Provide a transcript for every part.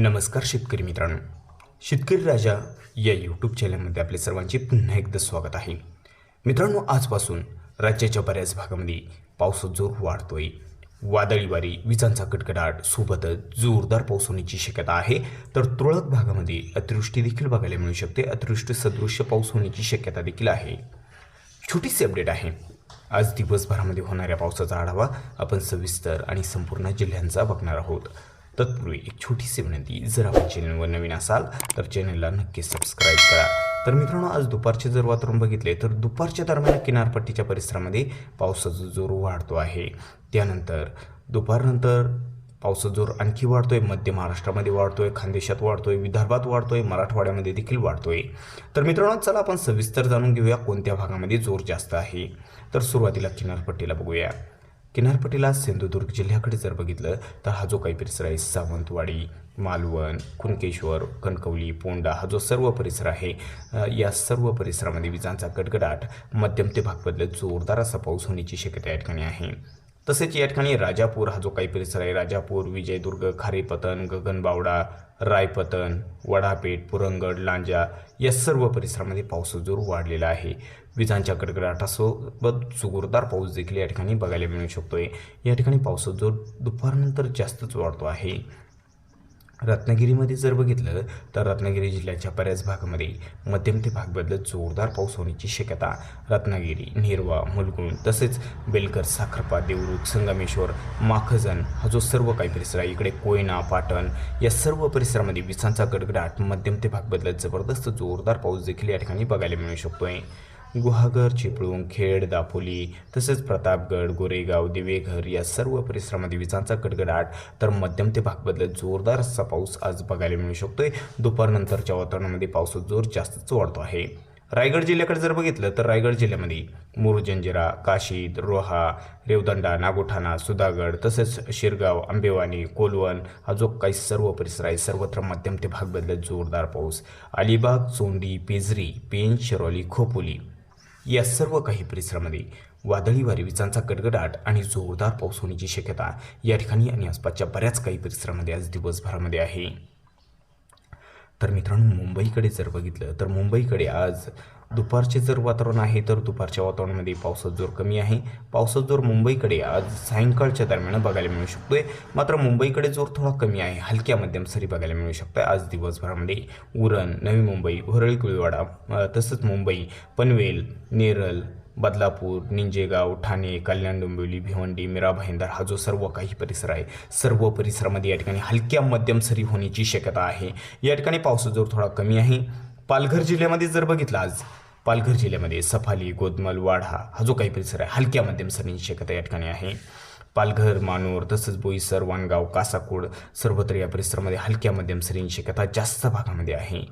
नमस्कार शेतकरी मित्रांनो, शेतकरी राजा या यूट्यूब चॅनलमध्ये आपले सर्वांचे पुन्हा एकदा स्वागत आहे. मित्रांनो, आजपासून राज्याच्या बऱ्याच भागामध्ये पावसाचा जोर वाढतोय. वादळी वारे, विजांचा कडकडाट सोबतच जोरदार पाऊस होण्याची शक्यता आहे. तर तुरळक भागामध्ये अतिवृष्टी देखील बघायला मिळू शकते. अतिवृष्टी सदृश्य पाऊस होण्याची शक्यता देखील आहे. छोटीशी अपडेट आहे. आज दिवसभरामध्ये होणाऱ्या पावसाचा आढावा आपण सविस्तर आणि संपूर्ण जिल्ह्यांचा बघणार आहोत. तत्पूर्वी एक छोटीशी विनंती, जर आपण चॅनलवर नवीन असाल तर चॅनलला नक्की सबस्क्राईब करा. तर मित्रांनो, आज दुपारचे जर वातावरण बघितले तर दुपारच्या दरम्यान किनारपट्टीच्या परिसरामध्ये पावसाचा जोर वाढतो आहे. त्यानंतर दुपारनंतर पावसाचा जोर आणखी वाढतोय. मध्य महाराष्ट्रामध्ये वाढतोय, खानदेशात वाढतोय, विदर्भात वाढतोय, मराठवाड्यामध्ये देखील वाढतोय. तर मित्रांनो, चला आपण सविस्तर जाणून घेऊया कोणत्या भागामध्ये जोर जास्त आहे. तर सुरुवातीला किनारपट्टीला बघूया. किनारपट्टीला सिंधुदुर्ग जिल्ह्याकडे जर बघितलं तर हा जो काही परिसर आहे, सावंतवाडी, मालवण, कुणकेश्वर, कणकवली, पोंडा, हा जो सर्व परिसर आहे, या सर्व परिसरामध्ये विजांचा गडगडाट, मध्यम ते भाग बदलत जोरदार असा पाऊस होण्याची शक्यता या ठिकाणी आहे. तसेच या ठिकाणी राजापूर हा जो काही परिसर आहे, राजापूर, विजयदुर्ग, खारेपतन, गगनबावडा, रायपतन, वडापेठ, पुरंगड, लांजा या सर्व परिसरामध्ये पावसाचा जोर वाढलेला आहे. विजांच्या कडकडाटासोबत जोरदार पाऊस देखील या ठिकाणी बघायला मिळू शकतोय. या ठिकाणी पावसाचा जोर दुपारनंतर जास्तच वाढतो आहे. रत्नागिरीमध्ये जर बघितलं तर रत्नागिरी जिल्ह्याच्या बऱ्याच भागामध्ये मध्यम ते भाग बदलत जोरदार पाऊस होण्याची शक्यता रत्नागिरी, नेरवा, मुलगुण, तसेच बेलकर, साखरपा, देवरुख, संगमेश्वर, माखजन हा जो सर्व काही परिसर आहे, इकडे कोयना, पाटण या सर्व परिसरामध्ये विजांचा गडगडाट, मध्यम ते भाग बदलत जबरदस्त जोरदार पाऊस देखील या ठिकाणी बघायला मिळू शकतोय. गुहागर, चिपळूण, खेड, दापोली, तसेच प्रतापगड, गोरेगाव, दिवेघर या सर्व परिसरामध्ये विजांचा गडगडाट तर मध्यम ते भाग बदलत जोरदार असा पाऊस आज बघायला मिळू शकतोय. दुपारनंतरच्या वातावरणामध्ये पावसाचा जोर जास्तच वाढतो आहे. रायगड जिल्ह्याकडे जर बघितलं तर रायगड जिल्ह्यामध्ये मुरुजंजिरा, काशीद, रोहा, रेवदंडा, नागोठाणा, सुधागड, तसेच शिरगाव, आंबेवाणी, कोलवण हा जो काही सर्व परिसर आहे, सर्वत्र मध्यम ते भाग बदलत जोरदार पाऊस. अलिबाग, चोंडी, पेझरी, पेंच, शिरोली, खोपोली या सर्व काही परिसरामध्ये वादळी वारे, विजांचा गडगडाट आणि जोरदार पाऊस होण्याची शक्यता या ठिकाणी आणि आसपासच्या बऱ्याच काही परिसरामध्ये आज दिवसभरामध्ये आहे. तर मित्रांनो, मुंबईकडे जर बघितलं तर मुंबईकडे आज दुपारचे जर वातावरण आहे तर दुपारच्या वातावरणामध्ये पावसाचा जोर कमी आहे. पावसाचा जोर मुंबईकडे आज सायंकाळच्या दरम्यान बघायला मिळू शकतोय. मात्र मुंबईकडे जोर थोडा कमी आहे, हलक्या मध्यम सरी बघायला मिळू शकतोय. आज दिवसभरामध्ये उरण, नवी मुंबई, वरळी, कुळवाडा, तसंच मुंबई, पनवेल, नेरळ, बदलापूर, निंजेगाव, ठाणे, कल्याण, डोंबिवली, भिवंडी, मीरा भाईंदर हा जो सर्व काही परिसर आहे, सर्व परिसरामध्ये या ठिकाणी हलक्या मध्यम सरी होण्याची शक्यता आहे. या ठिकाणी पावसाचा जोर थोडा कमी आहे. पालघर जिल्ह्यामध्ये जर बघितलं, आज पालघर जिल्ह्यामध्ये सफाली, गोदमल, वाढा हा जो काही परिसर आहे, हलक्या मध्यम सरींची शक्यता या ठिकाणी आहे. पालघर, मानोर, तसंच बोईसर, वाणगाव, कासाकोड सर्वत्र या परिसरामध्ये हलक्या मध्यम सरींची शक्यता जास्त भागामध्ये आहे.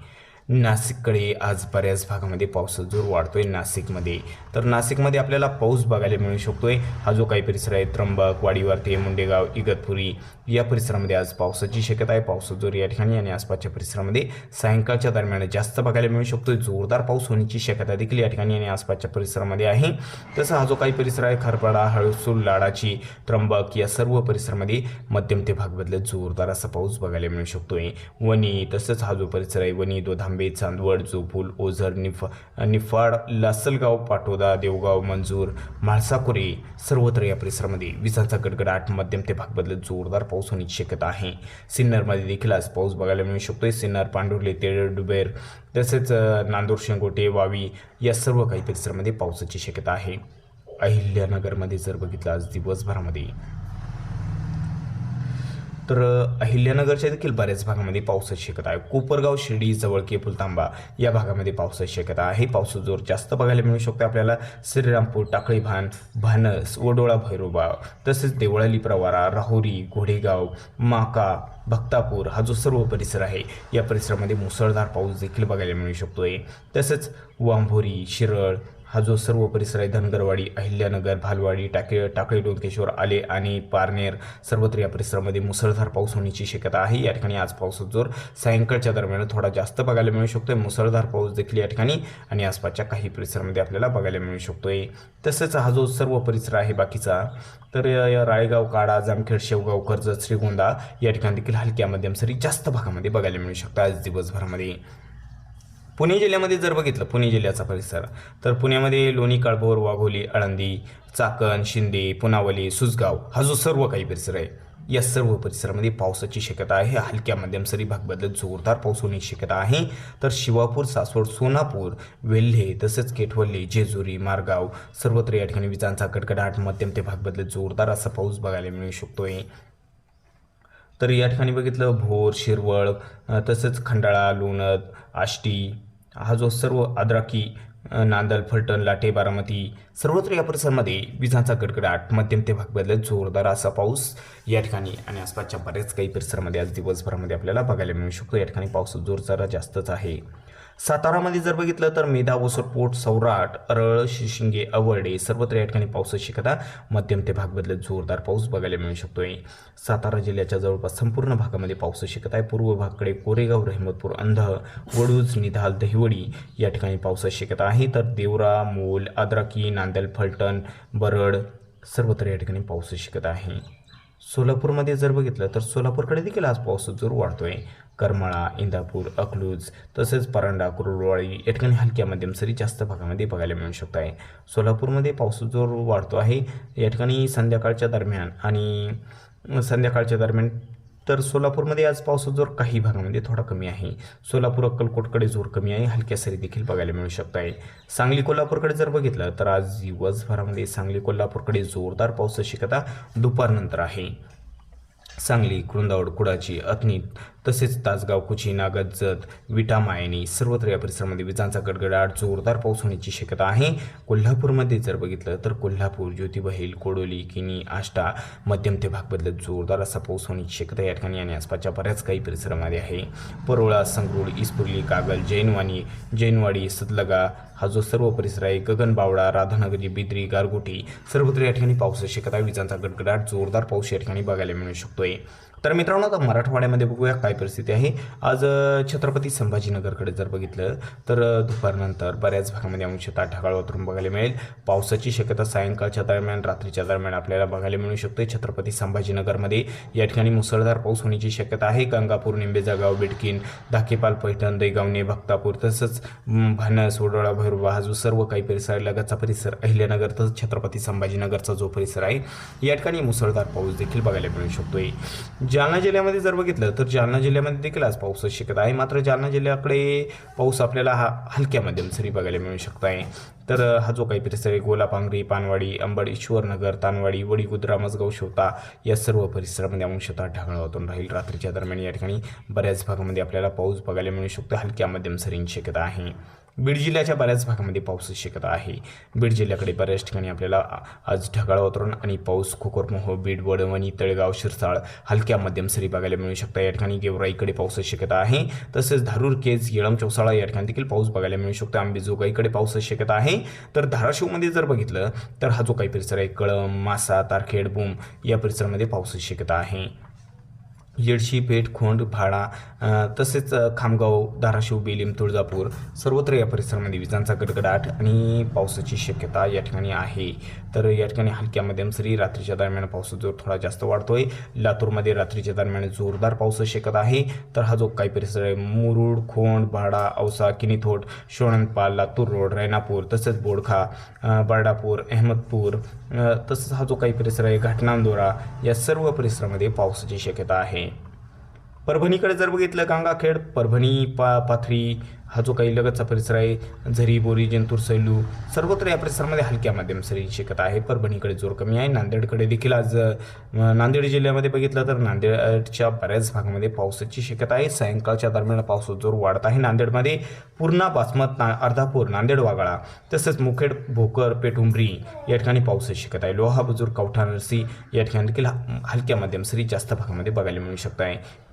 नाशिककडे आज बऱ्याच भागामध्ये पावसाचा जोर वाढतोय. नाशिकमध्ये आपल्याला पाऊस बघायला मिळू शकतोय. हा जो काही परिसर आहे, त्र्यंबक, वाडीवार्ते, मुंडेगाव, इगतपुरी या परिसरामध्ये आज पावसाची शक्यता आहे. पावसाचा जोर या ठिकाणी आणि आसपासच्या परिसरामध्ये सायंकाळच्या दरम्यान जास्त बघायला मिळू शकतोय. जोरदार पाऊस होण्याची शक्यता देखील या ठिकाणी आणि आसपासच्या परिसरामध्ये आहे. तसं हा जो काही परिसर आहे, खरपाडा, हळसूल, लाडाची, त्र्यंबक या सर्व परिसरामध्ये मध्यम ते भाग बदलत जोरदार असा पाऊस बघायला मिळू शकतोय. वणी, तसंच हा जो परिसर आहे, वणी, दोधांबे, चांदवड, जोपूल, ओझर, निफाड, लासलगाव, पाटोदा, देवगाव, मंजूर, म्हाळसाकुरे सर्वत्र या परिसरामध्ये विजांचा गडगडाट, मध्यम ते भाग बदलत जोरदार पाऊस होण्याची शक्यता आहे. सिन्नरमध्ये देखील आज पाऊस बघायला मिळू शकतोय. सिन्नर, पांडुर्ले, तेळ, डुबेर, तसेच नांदूर, शेंगोटे, वावी या सर्व काही परिसरामध्ये पावसाची शक्यता आहे. अहिल्यानगरमध्ये जर बघितलं आज दिवसभरामध्ये तर अहिल्यानगरच्या देखील बऱ्याच भागामध्ये पावसाची शक्यता आहे. कोपरगाव, शिर्डी, जवळके, फुलतांबा या भागामध्ये पावसाची शक्यता आहे. पावसाचा जोर जास्त बघायला मिळू शकतो आपल्याला. श्रीरामपूर, टाकळी, भानस, वडोळा, भैरोबा, तसेच देवळाली, प्रवारा, राहुरी, घोडेगाव, माका, भक्तापूर हा जो सर्व परिसर आहे, या परिसरामध्ये मुसळधार पाऊस देखील बघायला मिळू शकतोय. तसेच वांभोरी, शिरळ हा जो सर्व परिसर आहे धनगरवाडी, अहिल्यानगर, भालवाडी, टाकळी डोंकेश्वर, आले आणि पारनेर सर्वत्र या परिसरामध्ये मुसळधार पाऊस होण्याची शक्यता आहे। या ठिकाणी आज पावसाचा जोर सायंकाळच्या दरम्यान थोडा जास्त बघायला मिळू शकतोय। मुसळधार पाऊस देखील या ठिकाणी आणि आसपासच्या काही परिसरामध्ये आपल्याला बघायला मिळू शकतोय। तसेच हा जो सर्व परिसर आहे बाकीचा तर राळेगाव, काडा, जामखेड, शेवगाव, कर्जत, श्रीगोंदा या ठिकाणी देखील हलक्या मध्यम सरी जास्त भागामध्ये बघायला मिळू शकतात आज दिवसभरामध्ये। पुणे जिल्ह्यामध्ये जर बघितलं पुणे जिल्ह्याचा परिसर तर पुण्यामध्ये लोणी, काळभोर, वाघोली, आळंदी, चाकण, शिंदे, पुनावली, सुसगाव हा जो सर्व काही परिसर आहे या सर्व परिसरामध्ये पावसाची शक्यता आहे। हलक्या मध्यम सरी भाग बदलत जोरदार पाऊस होण्याची शक्यता आहे। तर शिवापूर, सासवड, सोनापूर, वेल्हे तसेच केठवल्ली, जेजुरी, मारगाव सर्वत्र या ठिकाणी विजांचा कडकडाट, मध्यम ते भाग बदलत जोरदार असा पाऊस बघायला मिळू शकतोय। तर या ठिकाणी बघितलं भोर, शिरवळ तसेच खंडाळा, लोणद, आष्टी हा जो सर्व आद्राकी, नांदल, फलटण, लाटे, बारामती सर्वत्र या परिसरामध्ये विजांचा कडकडाट, मध्यम ते भाग बदलत जोरदार असा पाऊस या ठिकाणी आणि आसपासच्या बऱ्याच काही परिसरामध्ये आज दिवसभरामध्ये आपल्याला बघायला मिळू शकतो। या ठिकाणी पावसाचा जोर जरा जास्तच आहे। सातारामध्ये जर बघितलं तर मेधा, वसरपोट, सौराट, अरळ, शिशिंगे, अवर्डे सर्वत्र या ठिकाणी पावसाची शक्यता मध्यम ते भाग बदलत जोरदार पाऊस बघायला मिळू शकतोय। सातारा जिल्ह्याच्या जवळपास संपूर्ण भागामध्ये पावसाची शक्यता आहे। पूर्व भागाकडे कोरेगाव, रहमतपूर, अंध, वडूज, निधाल, दहिवडी या ठिकाणी पावसाची शक्यता आहे। तर देवरा, मोल, आद्राकी, नांदेल, फलटण, बरड सर्वत्र या ठिकाणी पावसाची शक्यता आहे। सोलापूरमध्ये जर बघितलं तर सोलापूरकडे देखील आज पावसाचा जोर वाढतोय। करमाळा, इंदापूर, अकलूज तसेच परांडा, कुरुळवाडी या ठिकाणी हलक्या मध्यम सरी जास्त भागामध्ये बघायला मिळू शकत आहे। सोलापूरमध्ये पावसाचा जोर वाढतो आहे या ठिकाणी संध्याकाळच्या दरम्यान तर सोलापूरमध्ये आज पावसाचा जोर काही भागामध्ये थोडा कमी आहे। सोलापूर, अक्कलकोटकडे जोर कमी आहे, हलक्या सरी देखील बघायला मिळू शकत आहे। सांगली, कोल्हापूरकडे जर बघितलं तर आज दिवसभरामध्ये सांगली, कोल्हापूरकडे जोरदार पावसाची शक्यता दुपारनंतर आहे। सांगली, कुरुंदावड, कुडाची, अथणी तसेच तासगाव, कुची, नागजत, विटा, मायनी सर्वत्र या परिसरामध्ये विजांचा गडगडाट, जोरदार पाऊस होण्याची शक्यता आहे। कोल्हापूरमध्ये जर बघितलं तर कोल्हापूर, ज्योतिबहिल, कोडोली, किनी, आष्टा मध्यम ते भाग बदलत जोरदार असा पाऊस होण्याची शक्यता या ठिकाणी आणि आसपासच्या बऱ्याच काही परिसरामध्ये आहे। परोळा, संगरूळ, इस्पुर्ली, कागल, जैनवाडी, सदलगा हा जो सर्व परिसर आहे, गगनबावडा, राधानगरी, बिद्री, गारगोटी सर्वत्र या ठिकाणी पावसाची शक्यता, विजांचा गडगडाट, जोरदार पाऊस या ठिकाणी बघायला मिळू शकतोय। तर मित्रांनो आता मराठवाड्यामध्ये बघूया काय परिस्थिती आहे। आज छत्रपती संभाजीनगरकडे जर बघितलं तर दुपारनंतर बऱ्याच भागामध्ये अंशतः ढगाळ वातावरण बघायला मिळेल। पावसाची शक्यता सायंकाळच्या दरम्यान, रात्रीच्या दरम्यान आपल्याला बघायला मिळू शकते। छत्रपती संभाजीनगरमध्ये या ठिकाणी मुसळधार पाऊस होण्याची शक्यता आहे। गंगापूर, निंबेजळगाव, बिडकीन, धाकेपाल, पैठण, दैगावणे, भक्तापूर तसंच भानस, वडोळा, भैरवा हा जो सर्व काही परिसर आहे, लगतचा परिसर अहिल्यानगर तसंच छत्रपती संभाजीनगरचा जो परिसर आहे या ठिकाणी मुसळधार पाऊस देखील बघायला मिळू शकतोय। जालना जिल्ह्यामध्ये जर बघितलं तर जालना जिल्ह्यामध्ये देखील आज पावसाची शक्यता आहे। मात्र जालना जिल्ह्याकडे पाऊस आपल्याला हलक्या मध्यम सरी बघायला मिळू शकत आहे। तर हा जो काही परिसर आहे गोलापांगरी, पानवाडी, अंबड, ईश्वरनगर, तानवाडी, वडीगुद्रा, मसगाव, शेवता या सर्व परिसरामध्ये अंशतः ढगाळ वातावरण राहील। रात्रीच्या दरम्यान या ठिकाणी बऱ्याच भागामध्ये आपल्याला पाऊस बघायला मिळू शकतो, हलक्या मध्यम सरींची शक्यता आहे। बीड जिल्ह्याच्या बऱ्याच भागामध्ये पावसाची शक्यता आहे। बीड जिल्ह्याकडे बऱ्याच ठिकाणी आपल्याला आज ढगाळ वातावरण आणि पाऊस, खोकोरमोह, बीड, वडवणी, तळेगाव, शिरसाळ हलक्या मध्यम सरी बघायला मिळू शकतात। या ठिकाणी गेवराईकडे पावसाची शक्यता आहे। तसेच धारूर, केज, येळम, चौसाळा या ठिकाणी देखील पाऊस बघायला मिळू शकतो। अंबेजोगाईकडे पावसाची शक्यता आहे। तर धाराशिवमध्ये जर बघितलं तर हा जो काही परिसर आहे कळंब, मासा, तारखेड, बूम या परिसरामध्ये पावसाची शक्यता आहे। येडशी, पेठ, खोंड, भाडा तसेच खामगाव, धाराशिव, बेलीम, तुळजापूर सर्वत्र या परिसरामध्ये विजांचा गडगडाट आणि पावसाची शक्यता या ठिकाणी आहे। तर या ठिकाणी हलक्या मध्यम सरी, रात्रीच्या दरम्यान पावसाचा जोर थोडा जास्त वाढतोय। लातूरमध्ये रात्रीच्या दरम्यान जोरदार पावसाची शक्यता आहे। तर हा जो काही परिसर आहे मुरुड, खोंड, भाडा, औसा, किनीथोट, शोणंदपाल, लातूर रोड, रैनापूर तसेच बोडखा, बर्डापूर, अहमदपूर तसंच हा जो काही परिसर आहे घाटनांदोरा या सर्व परिसरामध्ये पावसाची शक्यता आहे। परभणीकडे जर बघितलं गंगाखेड, परभणी, पाथरी हा जो काही लगतचा परिसर आहे, झरी, बोरी, जिंतूर, सैलू सर्वत्र या परिसरामध्ये हलक्या मध्यम सरीची शक्यता आहे। परभणीकडे जोर कमी आहे। नांदेडकडे देखील आज नांदेड जिल्ह्यामध्ये बघितलं तर नांदेडच्या बऱ्याच भागामध्ये पावसाची शक्यता आहे। सायंकाळच्या दरम्यान पावसाचा जोर वाढत आहे। नांदेडमध्ये पूर्णा, बासमत, अर्धापूर, नांदेड, वागळा तसेच मुखेड, भोकर, पेठुंबरी या ठिकाणी पावसाची शक्यता आहे। लोहा, बुजुर्ग, कवठा, नरसी या ठिकाणी देखील हलक्या मध्यम सरी जास्त भागामध्ये बघायला मिळू शकत आहे।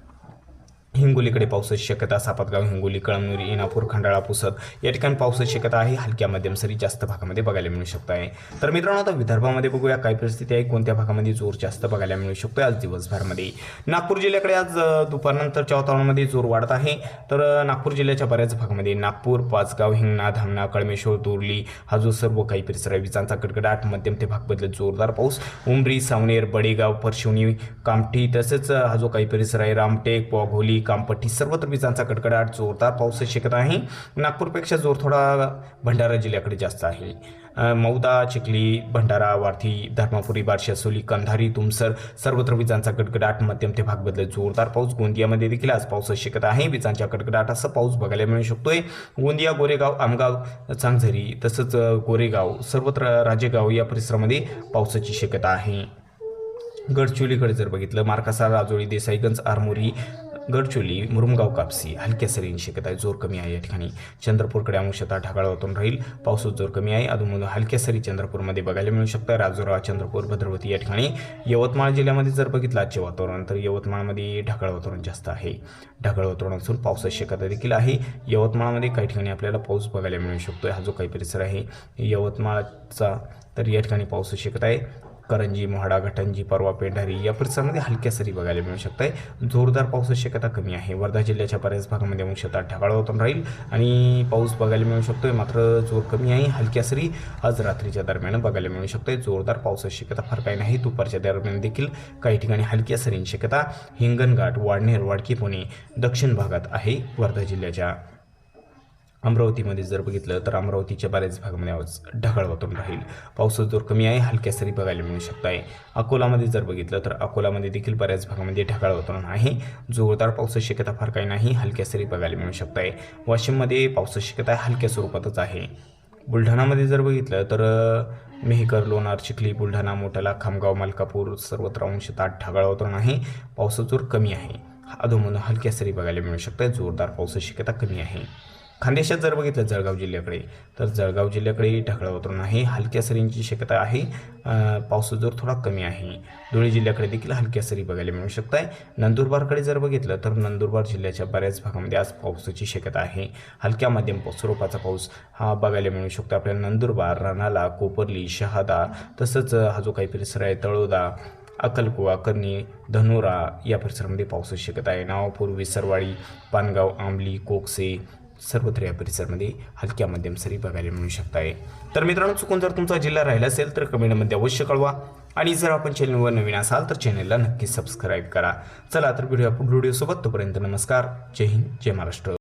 हिंगोलीकडे पावसाची शक्यता, सापतगाव, हिंगोली, कळमनुरी, इनापूर, खंडाळा, पुसद या ठिकाणी पावसाची शक्यता आहे. हलक्या मध्यम सरी जास्त भागामध्ये बघायला मिळू शकत आहे. तर मित्रांनो, आता विदर्भामध्ये बघूया काय परिस्थिती आहे, कोणत्या भागामध्ये जोर जास्त बघायला मिळू शकतो आज दिवसभरामध्ये. नागपूर जिल्ह्याकडे आज दुपारनंतरच्या वातावरणामध्ये जोर वाढत आहे. तर नागपूर जिल्ह्याच्या बऱ्याच भागामध्ये नागपूर, पाचगाव, हिंगणा, धामणा, कळमेश्वर, दोरली हा जो सर्व काही परिसर आहे, विजांचा कडकडाट, मध्यम ते भाग बदलत जोरदार पाऊस. उमरी, सावनेर, बडेगाव, परशिवनी, कामठी तसेच हा जो काही परिसर आहे, रामटेक, वाघोली, कामपट्टी सर्वत्र विजांचा कडकडाट, जोरदार पावसाची शक्यता आहे. नागपूरपेक्षा जोर थोडा भंडारा जिल्ह्याकडे जास्त आहे. मौदा, चिखली, भंडारा, वार्थी, धर्मपुरी, बार्शी, असोली, कंधारी, तुमसर सर्वत्र विजांचा कडकडाट, मध्यम ते भाग बदलत जोरदार पाऊस. गोंदियामध्ये देखील आज पावसाची शक्यता आहे. विजांच्या कडकडाटासह पाऊस बघायला मिळू शकतोय. गोंदिया, गोरेगाव, आमगाव, चांगझरी तसंच गोरेगाव सर्वत्र राजेगाव या परिसरामध्ये पावसाची शक्यता आहे. गडचिरोलीकडे जर बघितलं, मार्कासा, राजोळी, देसाईगंज, आरमोरी, गडचिरोली, मुरुमगाव, कापसी हलक्या सरींची शक्यता आहे, जोर कमी आहे या ठिकाणी. चंद्रपूरकडे अंशतः ढगाळ वातावरण राहील, पावसाचा जोर कमी आहे. अधूनमधून हलक्या सरी चंद्रपूरमध्ये बघायला मिळू शकतात. राजुरा, चंद्रपूर, भद्रावती या ठिकाणी. यवतमाळ जिल्ह्यामध्ये जर बघितलं आजचे वातावरण, तर यवतमाळमध्ये ढगाळ वातावरण जास्त आहे. ढगाळ वातावरण असून पावसाची शक्यता देखील आहे. यवतमाळमध्ये काही ठिकाणी आपल्याला पाऊस बघायला मिळू शकतो. हा जो काही परिसर आहे यवतमाळचा, तर या ठिकाणी पावसाची शक्यता आहे. करंजी, मोहाडा, घटंजी, परवा, पेंढारी या परिसरामध्ये हलक्या सरी बघायला मिळू शकते. जोरदार पावसाची शक्यता कमी आहे. वर्धा जिल्ह्याच्या बऱ्याच भागामध्ये अंशतः ढगाळ वातावरण राहील आणि पाऊस बघायला मिळू शकतोय, मात्र जोर कमी आहे. हलक्या सरी आज रात्रीच्या दरम्यान बघायला मिळू शकते. जोरदार पावसाची शक्यता फार काही नाही. दुपारच्या दरम्यान देखील काही ठिकाणी हलक्या सरींची शक्यता हिंगणघाट, वाडनेर, वाडकी, पुणे दक्षिण भागात आहे वर्धा जिल्ह्याच्या. अमरावतीमध्ये जर बघितलं तर अमरावतीच्या बऱ्याच भागामध्ये आज ढगाळ वातावरण राहील, पावसाचा जोर कमी आहे. हलक्या सरी बघायला मिळू शकत आहे. अकोलामध्ये जर बघितलं तर अकोलामध्ये देखील बऱ्याच भागामध्ये ढगाळ वातावरण आहे. जोरदार पावसाची शक्यता फार काही नाही. हलक्या सरी बघायला मिळू शकत आहे. वाशिममध्ये पावसाची शक्यता हलक्या स्वरूपातच आहे. बुलढाणामध्ये जर बघितलं तर मेहकर, लोणार, चिखली, बुलढाणा, मोठाला, खामगाव, मलकापूर सर्वत्र अंशतः ढगाळ वातावरण आहे. पावसाचा जोर कमी आहे. अधूनमधून हलक्या सरी बघायला मिळू शकतात. जोरदार पावसाची शक्यता कमी आहे. खानदेशात जर बघितलं जळगाव जिल्ह्याकडे, तर जळगाव जिल्ह्याकडे ढगाळ वातावरण आहे. हलक्या सरींची शक्यता आहे. पावसाचा जोर थोडा कमी आहे. धुळे जिल्ह्याकडे देखील हलक्या सरी बघायला मिळू शकत आहे. नंदुरबारकडे जर बघितलं तर नंदुरबार जिल्ह्याच्या बऱ्याच भागामध्ये आज पावसाची शक्यता आहे. हलक्या मध्यम स्वरूपाचा पाऊस हा बघायला मिळू शकतो आपल्याला. नंदुरबार, रानाला, कोपरली, शहादा तसंच हा जो काही परिसर आहे तळोदा, अक्कलकुवा, कर्णी, धनोरा या परिसरामध्ये पावसाची शक्यता आहे. नावापूर, विसरवाडी, पानगाव, आंबली, कोकसे सर्वत्र या परिसरामध्ये हलक्या मध्यम सरी बघायला मिळू शकत आहे. तर मित्रांनो, चुकून जर तुमचा जिल्हा राहिला असेल तर कमेंटमध्ये अवश्य कळवा आणि जर आपण चॅनलवर नवीन असाल तर चॅनलला नक्की सबस्क्राईब करा. चला तर भेटूया पुढील व्हिडिओसोबत. तोपर्यंत नमस्कार. जय हिंद, जय महाराष्ट्र.